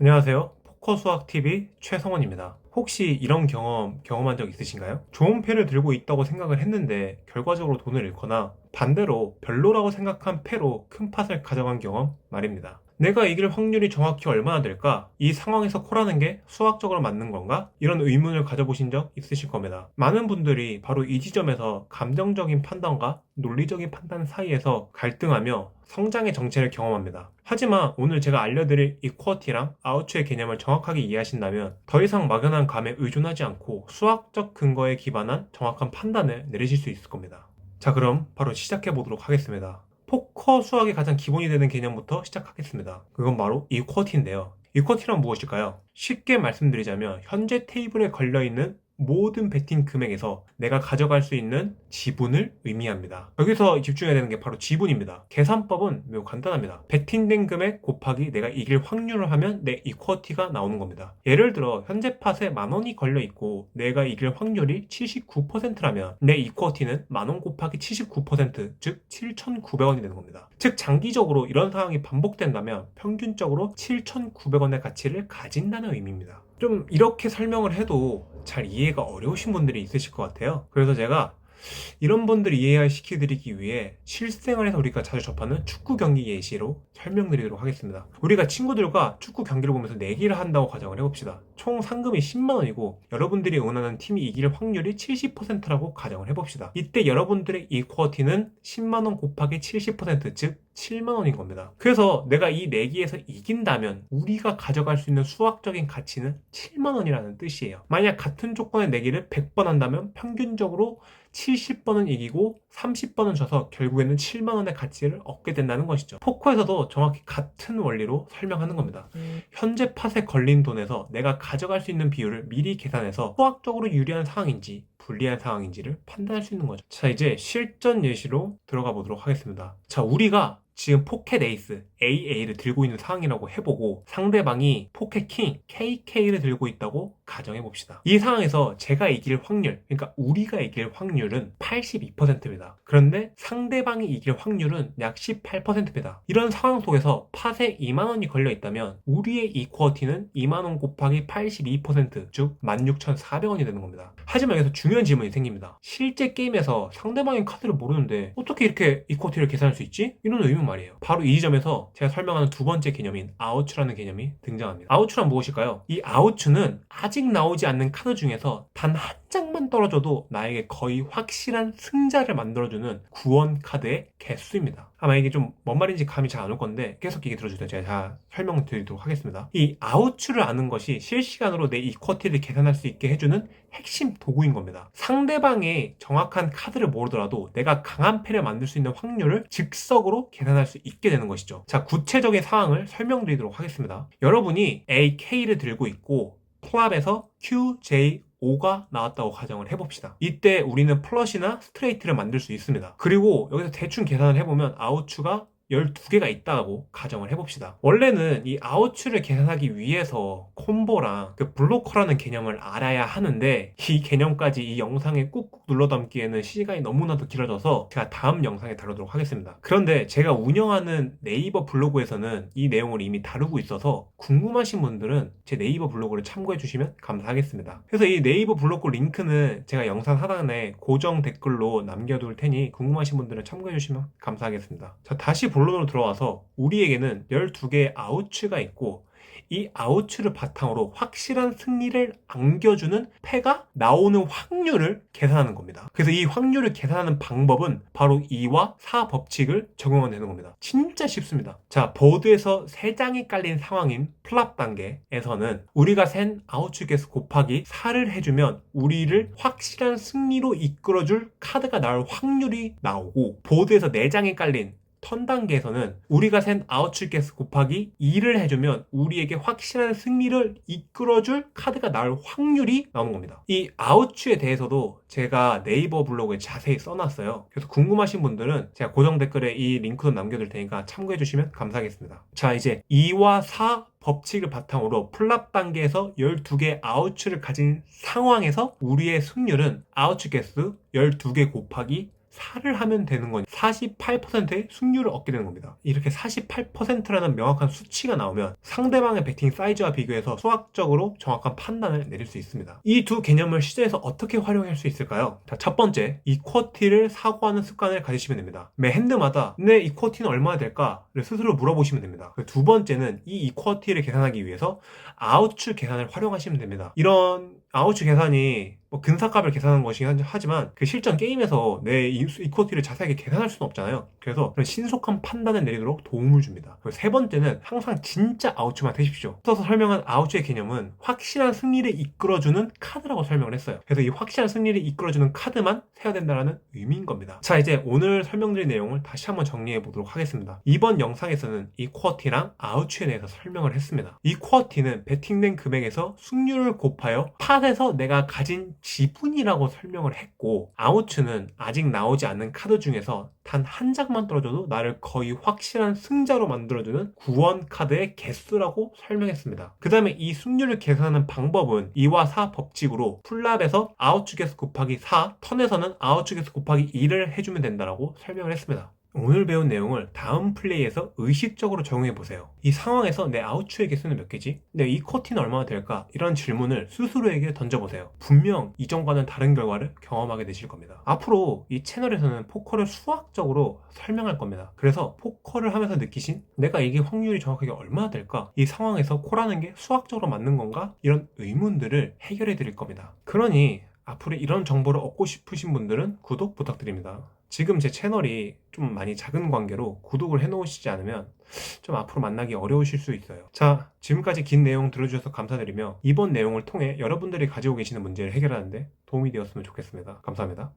안녕하세요. 포커 수학 TV 최성원입니다. 혹시 이런 경험한 적 있으신가요? 좋은 패를 들고 있다고 생각을 했는데 결과적으로 돈을 잃거나 반대로 별로라고 생각한 패로 큰 팟을 가져간 경험 말입니다. 내가 이길 확률이 정확히 얼마나 될까? 이 상황에서 콜하는 게 수학적으로 맞는 건가? 이런 의문을 가져보신 적 있으실 겁니다. 많은 분들이 바로 이 지점에서 감정적인 판단과 논리적인 판단 사이에서 갈등하며 성장의 정체를 경험합니다. 하지만 오늘 제가 알려드릴 이퀄티랑 아우츠의 개념을 정확하게 이해하신다면 더 이상 막연한 감에 의존하지 않고 수학적 근거에 기반한 정확한 판단을 내리실 수 있을 겁니다. 자, 그럼 바로 시작해 보도록 하겠습니다. 포커 수학의 가장 기본이 되는 개념부터 시작하겠습니다. 그건 바로 이퀄티인데요. 이퀄티란 무엇일까요? 쉽게 말씀드리자면 현재 테이블에 걸려있는 모든 베팅 금액에서 내가 가져갈 수 있는 지분을 의미합니다. 여기서 집중해야 되는 게 바로 지분입니다. 계산법은 매우 간단합니다. 베팅된 금액 곱하기 내가 이길 확률을 하면 내 이퀄티가 나오는 겁니다. 예를 들어 현재 팟에 10,000원이 걸려 있고 내가 이길 확률이 79%라면 내 이퀄티는 10,000원 곱하기 79%, 즉 7,900원이 되는 겁니다. 즉 장기적으로 이런 상황이 반복된다면 평균적으로 7,900원의 가치를 가진다는 의미입니다. 좀 이렇게 설명을 해도 잘 이해가 어려우신 분들이 있으실 것 같아요. 그래서 제가 이런 분들 이해시켜드리기 위해 실생활에서 우리가 자주 접하는 축구 경기 예시로 설명드리도록 하겠습니다. 우리가 친구들과 축구 경기를 보면서 내기를 한다고 가정을 해봅시다. 총 상금이 10만원이고 여러분들이 응원하는 팀이 이길 확률이 70%라고 가정을 해봅시다. 이때 여러분들의 이퀄티는 10만원 곱하기 70%, 즉 7만원인 겁니다. 그래서 내가 이 내기에서 이긴다면 우리가 가져갈 수 있는 수학적인 가치는 7만원이라는 뜻이에요. 만약 같은 조건의 내기를 100번 한다면 평균적으로 70번은 이기고 30번은 져서 결국에는 7만원의 가치를 얻게 된다는 것이죠. 포커에서도 정확히 같은 원리로 설명하는 겁니다. 현재 팟에 걸린 돈에서 내가 가져갈 수 있는 비율을 미리 계산해서 수학적으로 유리한 상황인지 불리한 상황인지를 판단할 수 있는 거죠. 자, 이제 실전 예시로 들어가 보도록 하겠습니다. 자, 우리가 지금 포켓 에이스 AA를 들고 있는 상황이라고 해보고 상대방이 포켓 킹 KK를 들고 있다고 가정해봅시다. 이 상황에서 제가 이길 확률, 그러니까 우리가 이길 확률은 82%입니다. 그런데 상대방이 이길 확률은 약 18%입니다. 이런 상황 속에서 팟에 2만원이 걸려있다면 우리의 이퀄티는 2만원 곱하기 82%, 즉 16,400원이 되는 겁니다. 하지만 여기서 중요한 질문이 생깁니다. 실제 게임에서 상대방의 카드를 모르는데 어떻게 이렇게 이퀄티를 계산할 수 있지? 이런 의문 말이에요. 바로 이 지점에서 제가 설명하는 두 번째 개념인 아우츠라는 개념이 등장합니다. 아우츠란 무엇일까요? 이 아우츠는 아직 나오지 않는 카드 중에서 단 한 장만 떨어져도 나에게 거의 확실한 승자를 만들어주는 구원 카드의 개수입니다. 아마 이게 좀 뭔 말인지 감이 잘 안 올 건데 계속 얘기 들어주세요. 제가 설명드리도록 하겠습니다. 이 아우츠를 아는 것이 실시간으로 내 이퀄티를 계산할 수 있게 해주는 핵심 도구인 겁니다. 상대방의 정확한 카드를 모르더라도 내가 강한 패를 만들 수 있는 확률을 즉석으로 계산할 수 있게 되는 것이죠. 자, 구체적인 상황을 설명드리도록 하겠습니다. 여러분이 AK를 들고 있고 플랍에서 QJ5가 나왔다고 가정을 해봅시다. 이때 우리는 플러시나 스트레이트를 만들 수 있습니다. 그리고 여기서 대충 계산을 해보면 아웃추가 12개가 있다고 가정을 해봅시다. 원래는 이 아웃추를 계산하기 위해서 콤보랑 그 블로커라는 개념을 알아야 하는데 이 개념까지 이 영상에 꾹꾹 눌러 담기에는 시간이 너무나도 길어져서 제가 다음 영상에 다루도록 하겠습니다. 그런데 제가 운영하는 네이버 블로그에서는 이 내용을 이미 다루고 있어서 궁금하신 분들은 제 네이버 블로그를 참고해 주시면 감사하겠습니다. 그래서 이 네이버 블로그 링크는 제가 영상 하단에 고정 댓글로 남겨둘 테니 궁금하신 분들은 참고해 주시면 감사하겠습니다. 자, 다시 본론으로 들어와서 우리에게는 12개의 아우츠가 있고 이 아우츠를 바탕으로 확실한 승리를 안겨주는 패가 나오는 확률을 계산하는 겁니다. 그래서 이 확률을 계산하는 방법은 바로 2와 4 법칙을 적용하면 되는 겁니다. 진짜 쉽습니다. 자, 보드에서 3장이 깔린 상황인 플랍 단계에서는 우리가 센 아우츠 개수 곱하기 4를 해주면 우리를 확실한 승리로 이끌어줄 카드가 나올 확률이 나오고, 보드에서 4장이 깔린 턴 단계에서는 우리가 센 아웃출 개수 곱하기 2를 해주면 우리에게 확실한 승리를 이끌어줄 카드가 나올 확률이 나오는 겁니다. 이 아웃추에 대해서도 제가 네이버 블로그에 자세히 써놨어요. 그래서 궁금하신 분들은 제가 고정 댓글에 이 링크도 남겨둘 테니까 참고해주시면 감사하겠습니다. 자, 이제 2와 4 법칙을 바탕으로 플랍 단계에서 12개 아웃추를 가진 상황에서 우리의 승률은 아웃추 개수 12개 곱하기 4를 하면 되는 건 48%의 승률을 얻게 되는 겁니다. 이렇게 48%라는 명확한 수치가 나오면 상대방의 배팅 사이즈와 비교해서 수학적으로 정확한 판단을 내릴 수 있습니다. 이 두 개념을 시제에서 어떻게 활용할 수 있을까요? 자, 첫 번째, 이쿼티를 사고하는 습관을 가지시면 됩니다. 매 핸드마다 내 이쿼티는 얼마나 될까를 스스로 물어보시면 됩니다. 두 번째는 이 이쿼티를 계산하기 위해서 아웃추 계산을 활용하시면 됩니다. 이런 아웃추 계산이 근사값을 계산하는 것이긴 하지만 그 실전 게임에서 내 이쿼티를 자세하게 계산할 수는 없잖아요. 그래서 그런 신속한 판단을 내리도록 도움을 줍니다. 그리고 세 번째는 항상 진짜 아웃추만 되십시오. 앞서서 설명한 아웃추의 개념은 확실한 승리를 이끌어주는 카드라고 설명을 했어요. 그래서 이 확실한 승리를 이끌어주는 카드만 세야 된다는 의미인 겁니다. 자, 이제 오늘 설명드린 내용을 다시 한번 정리해 보도록 하겠습니다. 이번 영상에서는 이쿼티랑 아웃추에 대해서 설명을 했습니다. 이쿼티는 베팅된 금액에서 승률을 곱하여 팟에서 내가 가진 지분이라고 설명을 했고, 아웃추는 아직 나오지 않는 카드 중에서 단 한 장만 떨어져도 나를 거의 확실한 승자로 만들어주는 구원 카드의 개수라고 설명했습니다. 그 다음에 이 승률을 계산하는 방법은 2와 4 법칙으로 풀랍에서 아웃추 개수 곱하기 4, 턴에서는 아웃추 개수 곱하기 2를 해주면 된다고 설명을 했습니다. 오늘 배운 내용을 다음 플레이에서 의식적으로 적용해보세요. 이 상황에서 내 아웃추의 개수는 몇 개지? 내 이쿼티는 얼마나 될까? 이런 질문을 스스로에게 던져보세요. 분명 이전과는 다른 결과를 경험하게 되실 겁니다. 앞으로 이 채널에서는 포커를 수학적으로 설명할 겁니다. 그래서 포커를 하면서 느끼신 내가 이게 확률이 정확하게 얼마나 될까? 이 상황에서 콜하는 게 수학적으로 맞는 건가? 이런 의문들을 해결해 드릴 겁니다. 그러니 앞으로 이런 정보를 얻고 싶으신 분들은 구독 부탁드립니다. 지금 제 채널이 좀 많이 작은 관계로 구독을 해놓으시지 않으면 좀 앞으로 만나기 어려우실 수 있어요. 자, 지금까지 긴 내용 들어주셔서 감사드리며 이번 내용을 통해 여러분들이 가지고 계시는 문제를 해결하는데 도움이 되었으면 좋겠습니다. 감사합니다.